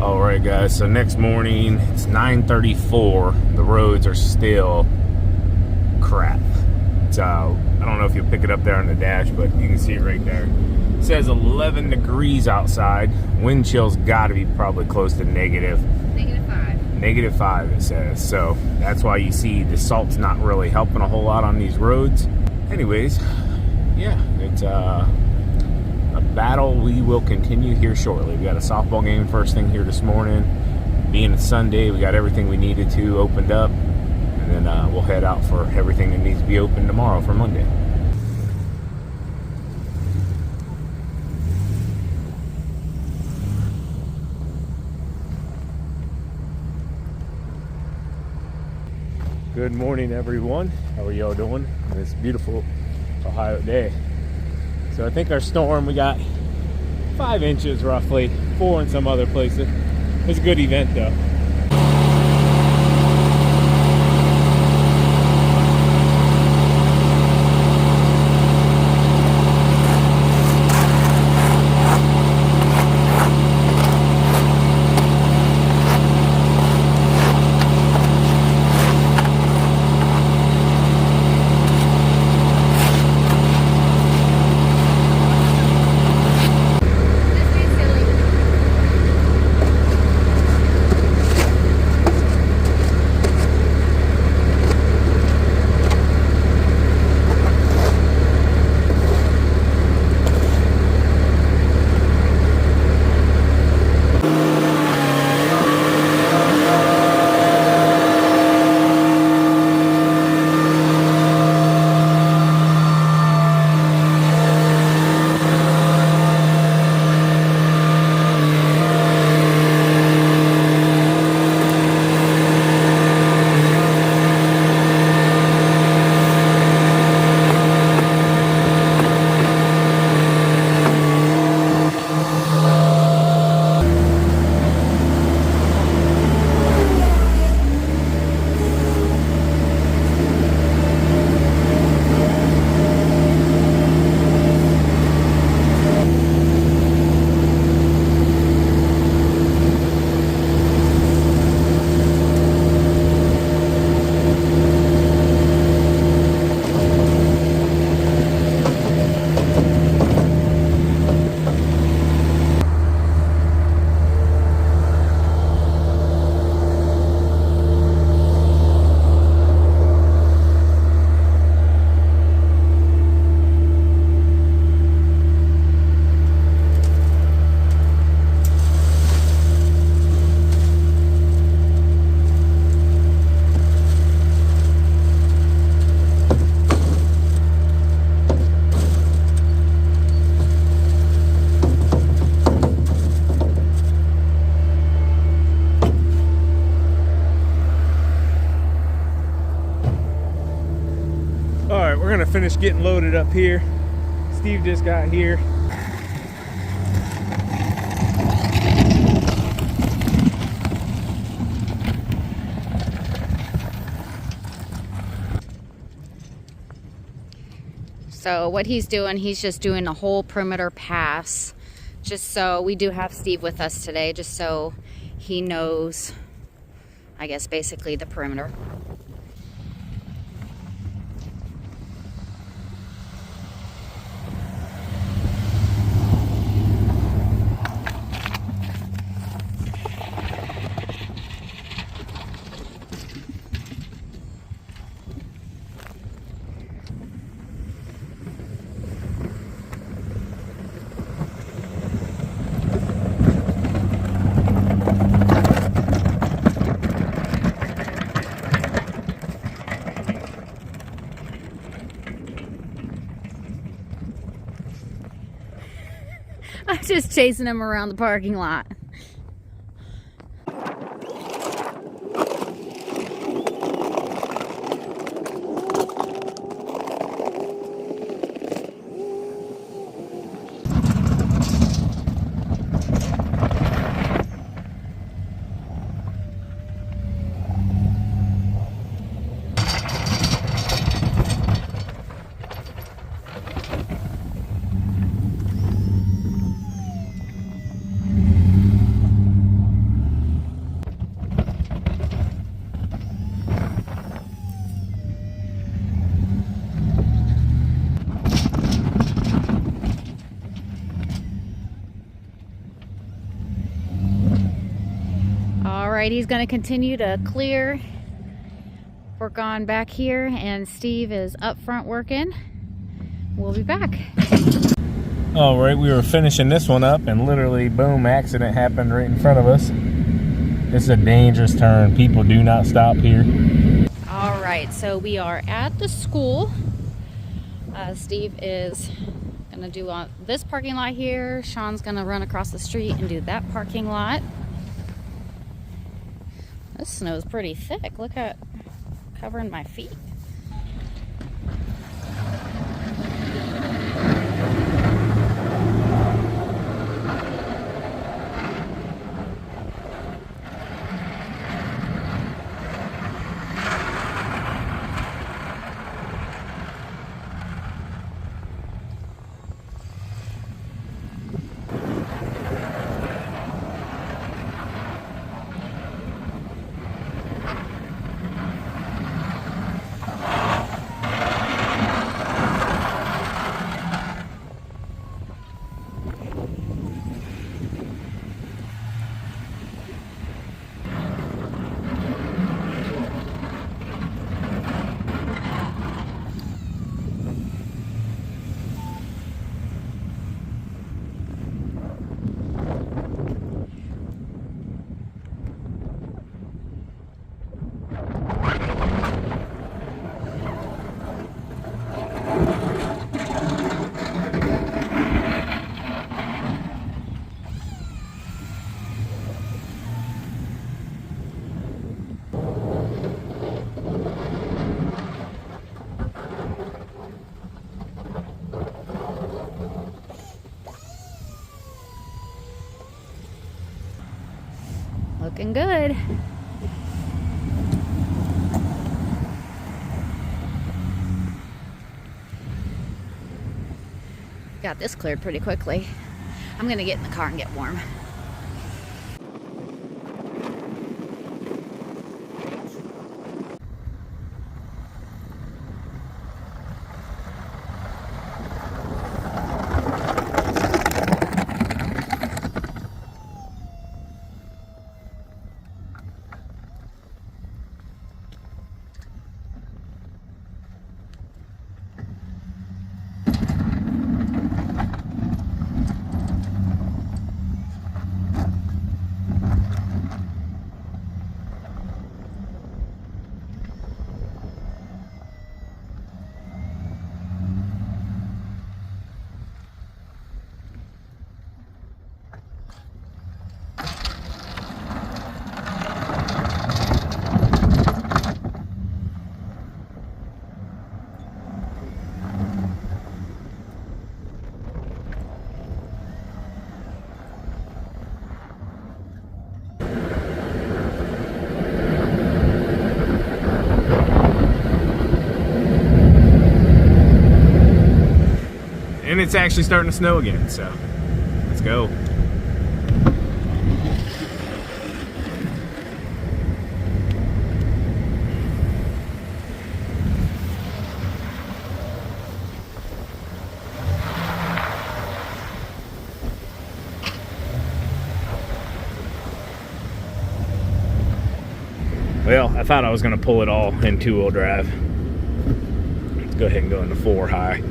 All right, guys, so next morning, it's 9:34. The roads are still crap. So I don't know if you'll pick it up there on the dash, but you can see it right there. It says 11 degrees outside. Wind chill's got to be probably close to negative. -5 it says. So that's why you see the salt's not really helping a whole lot on these roads. Anyways, yeah, it's a battle we will continue here shortly. We got a softball game first thing here this morning. Being a Sunday, we got everything we needed to opened up, and then we'll head out for everything that needs to be open tomorrow for Monday. Good morning, everyone. How are y'all doing on this beautiful Ohio day? So I think our storm, we got 5 inches roughly, 4 in some other places. It was a good event though. We're gonna finish getting loaded up here. Steve just got here. So what he's doing, he's just doing a whole perimeter pass, just so we do have Steve with us today, just so he knows, I guess, basically the perimeter. I'm just chasing him around the parking lot. right, he's going to continue to clear, work on back here, and Steve is up front working. We'll be back. All right, we were finishing this one up and literally, boom, accident happened right in front of us. This is a dangerous turn. People do not stop here. All right, so we are at the school. Steve is gonna do this parking lot here. Sean's gonna run across the street and do that parking lot. This snow is pretty thick. Look at covering my feet. Looking good. Got this cleared pretty quickly. I'm gonna get in the car and get warm. And it's actually starting to snow again, so let's go. Well, I thought I was going to pull it all in two-wheel drive. Let's go ahead and go into 4 high.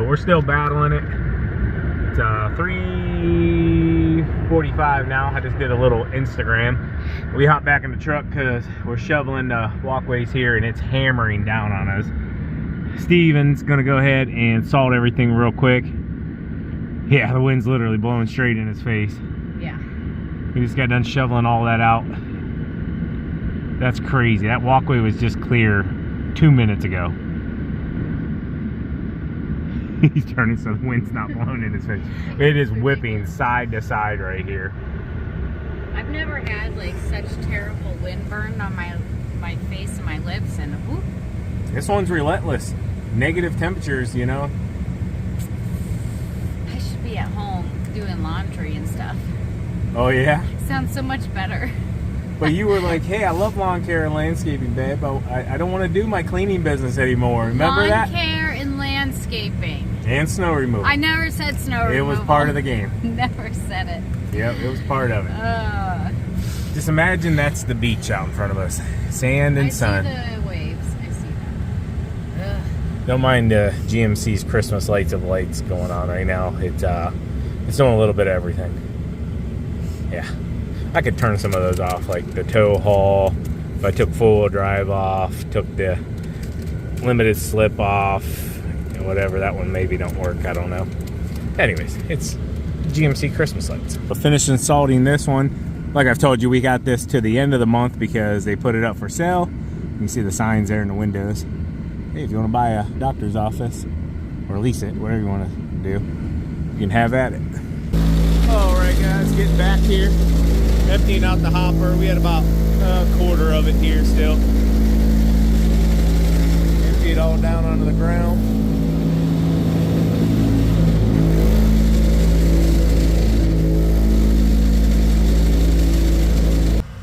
we're still battling it. It's 3:45 now. I just did a little Instagram. We hopped back in the truck because we're shoveling the walkways here and it's hammering down on us. Steven's gonna go ahead and salt everything real quick. Yeah, the wind's literally blowing straight in his face. Yeah. We just got done shoveling all that out. That's crazy. That walkway was just clear 2 minutes ago. He's turning so the wind's not blowing in his face. It is whipping side to side right here. I've never had like such terrible wind burn on my face and my lips, and whoop. This one's relentless. Negative temperatures, you know. I should be at home doing laundry and stuff. Oh yeah? Sounds so much better. But you were like, hey, I love lawn care and landscaping, babe, but I don't want to do my cleaning business anymore. Remember that? Lawn care and landscaping. And snow removal. I never said snow removal. It was part of the game. Never said it. Yep, it was part of it. Just imagine that's the beach out in front of us. Sand and sun. I see the waves. I see them. Don't mind GMC's Christmas lights of lights going on right now. It's doing a little bit of everything. Yeah. I could turn some of those off, like the tow haul. If I took full drive off, took the limited slip off, whatever, that one maybe don't work, I don't know. Anyways, it's GMC Christmas lights. We're finished installing this one. Like I've told you, we got this to the end of the month because they put it up for sale. You can see the signs there in the windows. Hey, if you want to buy a doctor's office or lease it, whatever you want to do, you can have at it. All right, guys, getting back here. Emptying out the hopper. We had about a quarter of it here still. Empty it all down onto the ground.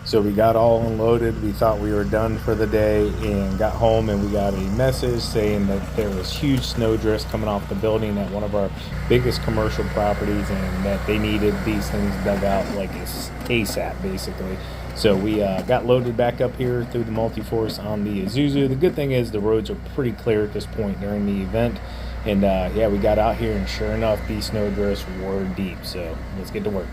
So we got all unloaded. We thought we were done for the day and got home, and we got a message saying that there was huge snow drifts coming off the building at one of our biggest commercial properties, and that they needed these things dug out like ASAP basically. So we got loaded back up here through the multi-force on the Isuzu. The good thing is the roads are pretty clear at this point during the event. And yeah, we got out here and sure enough, these snow drifts were deep. So let's get to work.